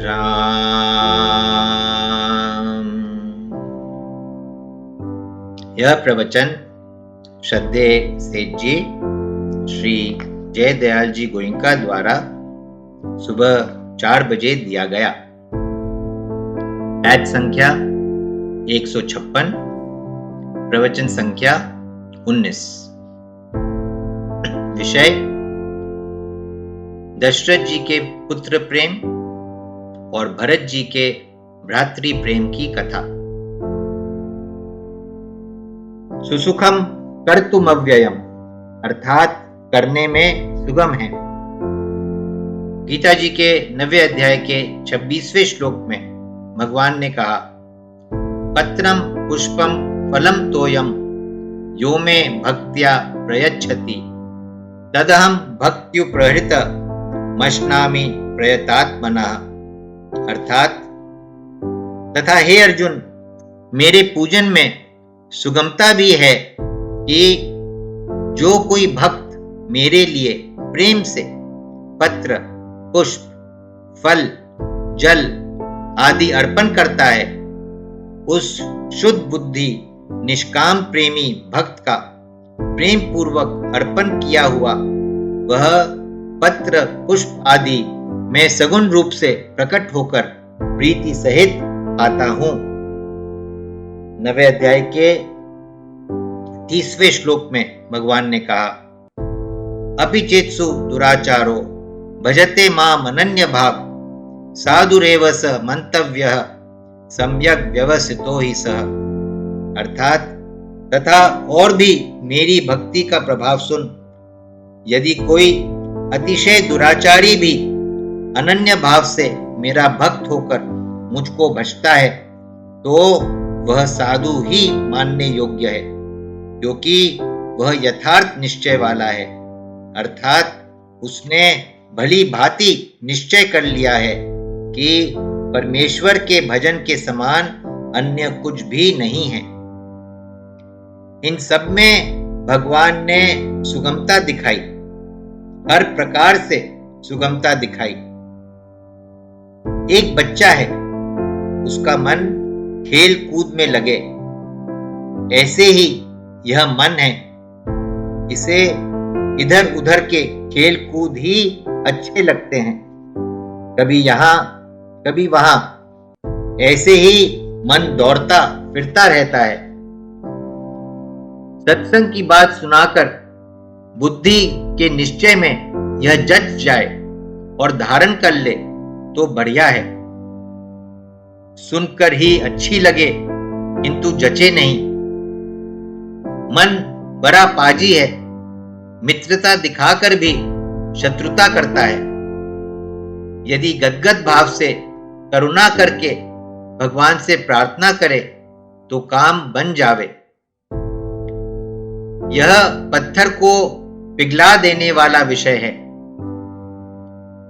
राम। यह प्रवचन श्रद्धेय सेठ जी श्री जयदयाल जी गोयनका द्वारा सुबह 4 बजे दिया गया। बैच संख्या 156, प्रवचन संख्या 19। विषय दशरथ जी के पुत्र प्रेम और भरत जी के भ्रातृ प्रेम की कथा। सुसुखम कर्तुमव्ययम अर्थात करने में सुगम है। गीता जी के 9वें अध्याय के 26वें श्लोक में भगवान ने कहा, पत्रम पुष्पम फलम तोयम यो मे भक्त्या प्रयच्छति तदहम भक्त्युपहृत मश्नामि प्रयतात्मनः। अर्थात तथा हे अर्जुन, मेरे पूजन में सुगमता भी है कि जो कोई भक्त मेरे लिए प्रेम से पत्र, पुष्प, फल, जल आदि अर्पण करता है, उस शुद्ध बुद्धि निष्काम प्रेमी भक्त का प्रेम पूर्वक अर्पण किया हुआ वह पत्र, पुष्प आदि मैं सगुण रूप से प्रकट होकर प्रीति सहित आता हूं। 9वें अध्याय के 30वें श्लोक में भगवान ने कहा, अपि चेत्सु दुराचारो भजते माम अनन्य भाव साधुरेव स मंतव्यः सम्यक व्यवसितो ही सः। अर्थात तथा और भी मेरी भक्ति का प्रभाव सुन, यदि कोई अतिशय दुराचारी भी अनन्य भाव से मेरा भक्त होकर मुझको भजता है तो वह साधु ही मानने योग्य है, क्योंकि वह यथार्थ निश्चय वाला है। अर्थात उसने भली भांति निश्चय कर लिया है कि परमेश्वर के भजन के समान अन्य कुछ भी नहीं है। इन सब में भगवान ने सुगमता दिखाई, हर प्रकार से सुगमता दिखाई। एक बच्चा है, उसका मन खेल कूद में लगे, ऐसे ही यह मन है, इसे इधर उधर के खेल कूद ही अच्छे लगते हैं, कभी यहां कभी वहां, ऐसे ही मन दौड़ता फिरता रहता है। सत्संग की बात सुनाकर बुद्धि के निश्चय में यह जच जाए और धारण कर ले तो बढ़िया है। सुनकर ही अच्छी लगे किंतु जचे नहीं। मन बड़ा पाजी है, मित्रता दिखाकर भी शत्रुता करता है। यदि गदगद भाव से करुणा करके भगवान से प्रार्थना करे तो काम बन जावे। यह पत्थर को पिघला देने वाला विषय है।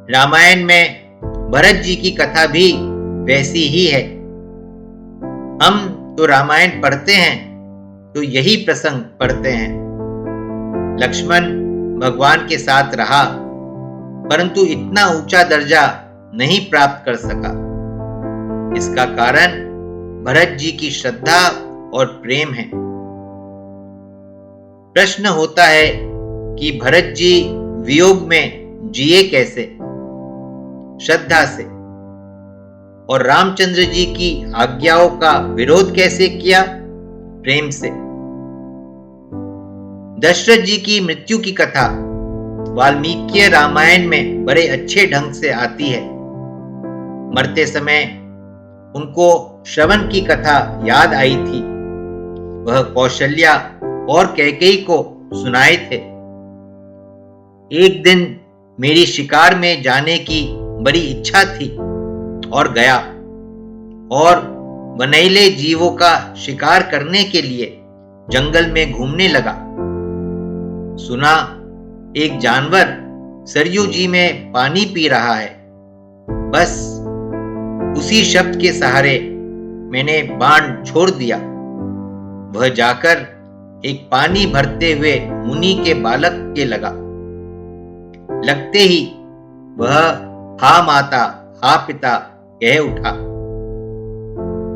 रामायण में भरत जी की कथा भी वैसी ही है। हम तो रामायण पढ़ते हैं तो यही प्रसंग पढ़ते हैं। लक्ष्मण भगवान के साथ रहा, परंतु इतना ऊंचा दर्जा नहीं प्राप्त कर सका। इसका कारण भरत जी की श्रद्धा और प्रेम है। प्रश्न होता है कि भरत जी वियोग में जिए कैसे? श्रद्धा से। और रामचंद्र जी की आज्ञाओं का विरोध कैसे किया? प्रेम से। दशरथ जी की मृत्यु की कथा वाल्मीकि रामायण में बड़े अच्छे ढंग से आती है। मरते समय उनको श्रवण की कथा याद आई थी। वह कौशल्या और कैकेयी को सुनाए थे। एक दिन मेरी शिकार में जाने की बड़ी इच्छा थी और गया, और वनैले जीवों का शिकार करने के लिए जंगल में घूमने लगा। सुना एक जानवर सरयू जी में पानी पी रहा है। बस उसी शब्द के सहारे मैंने बाण छोड़ दिया। वह जाकर एक पानी भरते हुए मुनि के बालक के लगा। लगते ही वह हा माता, हा पिता कह उठा।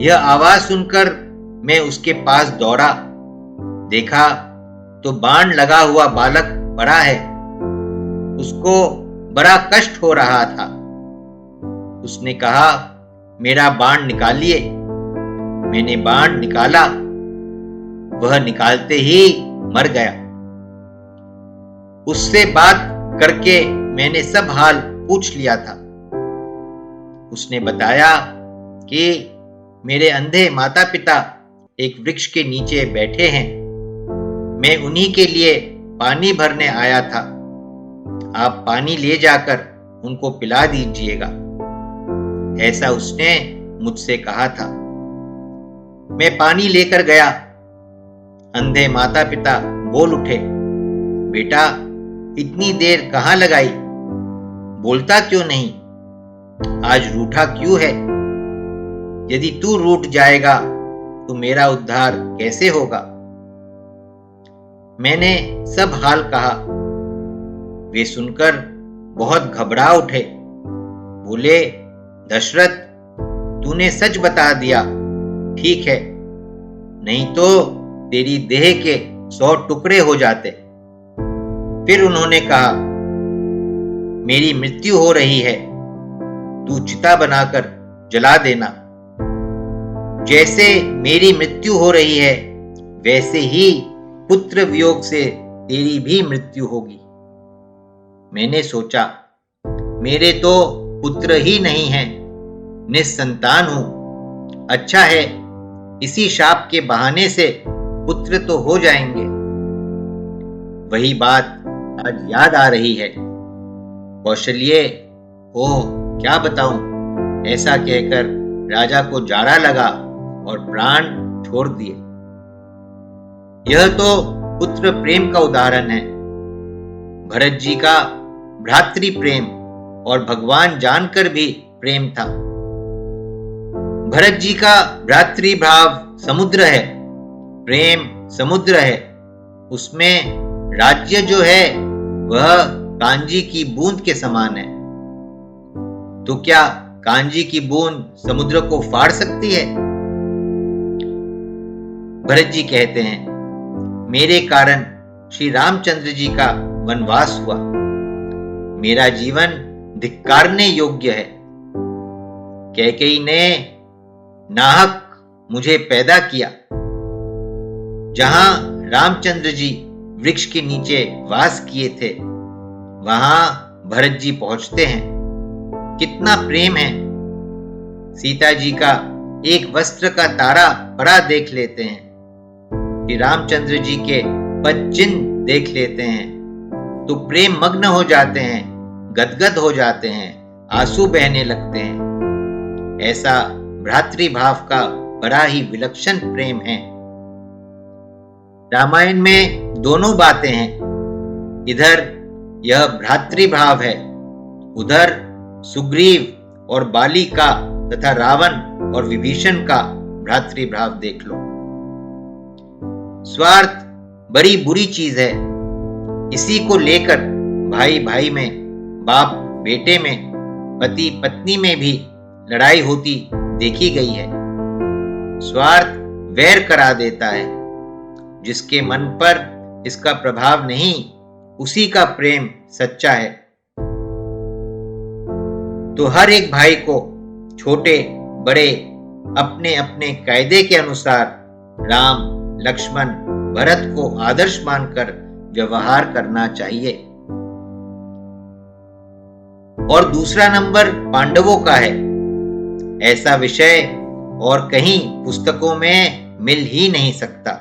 यह आवाज सुनकर मैं उसके पास दौड़ा। देखा तो बाण लगा हुआ बालक पड़ा है। उसको बड़ा कष्ट हो रहा था। उसने कहा, मेरा बाण निकालिए। मैंने बाण निकाला। वह निकालते ही मर गया। उससे बात करके मैंने सब हाल पूछ लिया था। उसने बताया कि मेरे अंधे माता पिता एक वृक्ष के नीचे बैठे हैं। मैं उन्हीं के लिए पानी भरने आया था। आप पानी ले जाकर उनको पिला दीजिएगा, ऐसा उसने मुझसे कहा था। मैं पानी लेकर गया। अंधे माता पिता बोल उठे, बेटा इतनी देर कहां लगाई? बोलता क्यों नहीं? आज रूठा क्यों है? यदि तू रूठ जाएगा तो मेरा उद्धार कैसे होगा? मैंने सब हाल कहा। वे सुनकर बहुत घबरा उठे। बोले, दशरथ तूने सच बता दिया। ठीक है, नहीं तो तेरी देह के 100 टुकड़े हो जाते। फिर उन्होंने कहा, मेरी मृत्यु हो रही है, तू चिता बनाकर जला देना। जैसे मेरी मृत्यु हो रही है वैसे ही पुत्र वियोग से तेरी भी मृत्यु होगी। मैंने सोचा, मेरे तो पुत्र ही नहीं है, निस्संतान हूं। अच्छा है, इसी शाप के बहाने से पुत्र तो हो जाएंगे। वही बात आज याद आ रही है। कौशल्य, ओह क्या बताऊं। ऐसा कहकर राजा को जाड़ा लगा और प्राण छोड़ दिए। यह तो पुत्र प्रेम का उदाहरण है। भरत जी का भ्रातृ प्रेम और भगवान जानकर भी प्रेम था। भरत जी का भ्रातृ भाव समुद्र है, प्रेम समुद्र है। उसमें राज्य जो है वह कांजी की बूंद के समान है। तो क्या कांजी की बूंद समुद्र को फाड़ सकती है? भरत जी कहते हैं, मेरे कारण श्री रामचंद्र जी का वनवास हुआ। मेरा जीवन धिक्कारने योग्य है। कैकेयी ने नाहक मुझे पैदा किया। जहां रामचंद्र जी वृक्ष के नीचे वास किए थे वहां भरत जी पहुंचते हैं। कितना प्रेम है। सीता जी का एक वस्त्र का तारा पड़ा देख लेते हैं। श्री रामचंद्र जी के पद चिन्ह देख लेते हैं तो प्रेम मग्न हो जाते हैं, गदगद हो जाते हैं, आंसू बहने लगते हैं। ऐसा भ्रातृभाव का बड़ा ही विलक्षण प्रेम है। रामायण में दोनों बातें हैं। इधर यह भ्रातृभाव है, उधर सुग्रीव और बाली का तथा रावण और विभीषण का भ्रातृभाव देख लो। स्वार्थ बड़ी बुरी चीज है। इसी को लेकर भाई भाई में, बाप बेटे में, पति पत्नी में भी लड़ाई होती देखी गई है। स्वार्थ वैर करा देता है। जिसके मन पर इसका प्रभाव नहीं, उसी का प्रेम सच्चा है। तो हर एक भाई को छोटे बड़े अपने अपने कायदे के अनुसार राम, लक्ष्मण, भरत को आदर्श मानकर व्यवहार करना चाहिए। और दूसरा नंबर पांडवों का है। ऐसा विषय और कहीं पुस्तकों में मिल ही नहीं सकता।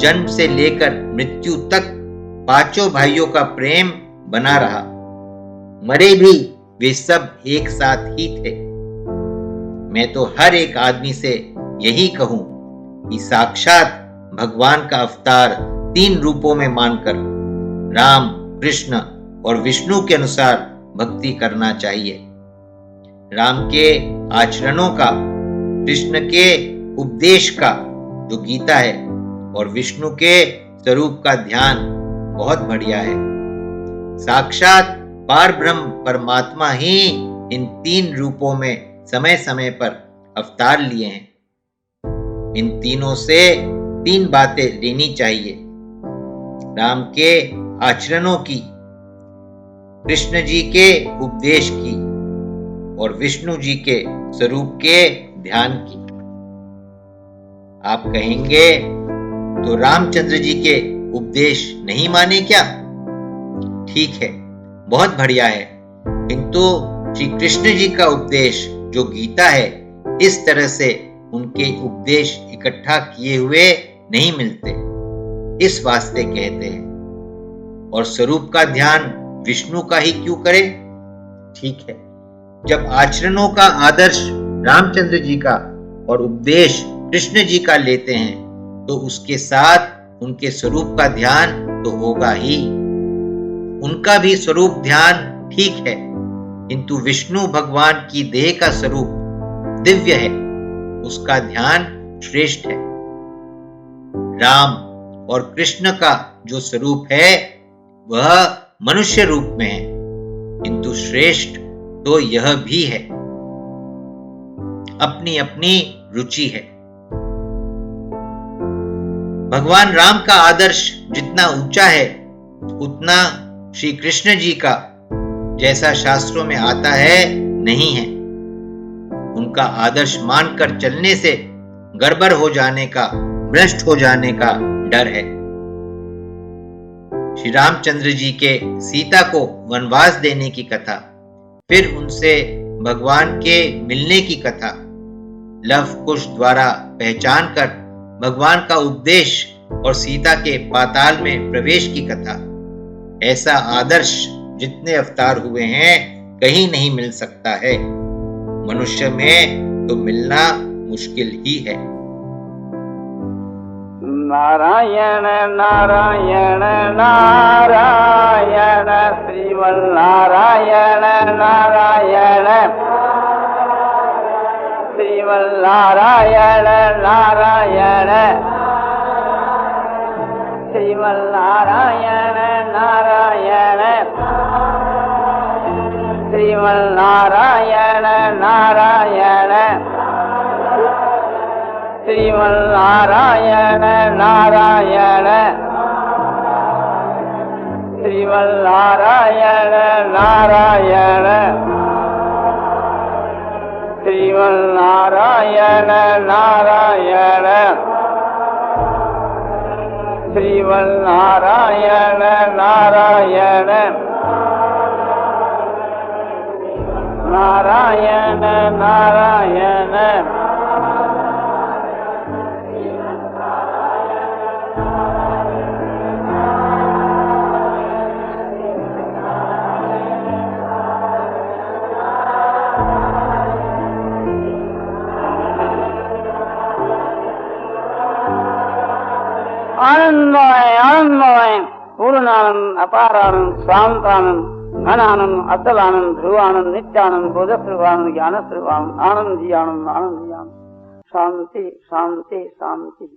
जन्म से लेकर मृत्यु तक पांचों भाइयों का प्रेम बना रहा। मरे भी वे सब एक साथ ही थे। मैं तो हर एक आदमी से यही कहूं कि साक्षात भगवान का अवतार 3 रूपों में मानकर राम, कृष्ण और विष्णु के अनुसार भक्ति करना चाहिए। राम के आचरणों का, कृष्ण के उपदेश का जो गीता है, और विष्णु के स्वरूप का ध्यान बहुत बढ़िया है। साक्षात पार ब्रह्म परमात्मा ही इन 3 रूपों में समय समय पर अवतार लिए हैं। इन तीनों से 3 बातें लेनी चाहिए: राम के आचरणों की, कृष्ण जी के उपदेश की और विष्णु जी के स्वरूप के ध्यान की। आप कहेंगे तो रामचंद्र जी के उपदेश नहीं माने क्या? ठीक है, बहुत बढ़िया है, किंतु श्री कृष्ण जी का उपदेश जो गीता है, इस तरह से उनके उपदेश इकट्ठा किए हुए नहीं मिलते, इस वास्ते कहते हैं। और स्वरूप का ध्यान विष्णु का ही क्यों करें? ठीक है, जब आचरणों का आदर्श रामचंद्र जी का और उपदेश कृष्ण जी का लेते हैं तो उसके साथ उनके स्वरूप का ध्यान तो होगा ही। उनका भी स्वरूप ध्यान ठीक है, किंतु विष्णु भगवान की देह का स्वरूप दिव्य है, उसका ध्यान श्रेष्ठ है। राम और कृष्ण का जो स्वरूप है वह मनुष्य रूप में है, किंतु श्रेष्ठ तो यह भी है। अपनी अपनी रुचि है। भगवान राम का आदर्श जितना ऊंचा है उतना श्री कृष्ण जी का, जैसा शास्त्रों में आता है, नहीं है। उनका आदर्श मानकर चलने से गड़बड़ हो जाने का, भ्रष्ट हो जाने का डर है। श्री रामचंद्र जी के सीता को वनवास देने की कथा, फिर उनसे भगवान के मिलने की कथा, लव कुश द्वारा पहचान कर भगवान का उपदेश और सीता के पाताल में प्रवेश की कथा, ऐसा आदर्श जितने अवतार हुए हैं कहीं नहीं मिल सकता है। मनुष्य में तो मिलना मुश्किल ही है। नारायण नारायण नारायण श्रीमन नारायण नारायण श्रीमन नारायण नारायण श्रीमन नारायण नारायण श्रीमन नारायण नारायण श्रीमन नारायण नारायण श्रीमन नारायण नारायण श्रीमन नारायण नारायण श्रीमन नारायण नारायण नारायण नारायण आनंदमय आनंदमय पूर्णानंद अपारानंद शांतानंद घनानंद अचलानंद ध्रुवानंद नित्यानंद बोधस्वरूपानंद ज्ञान स्वरूपानंद आनंद जी आनंद आनंद जी आनंद शांति शांति शांति।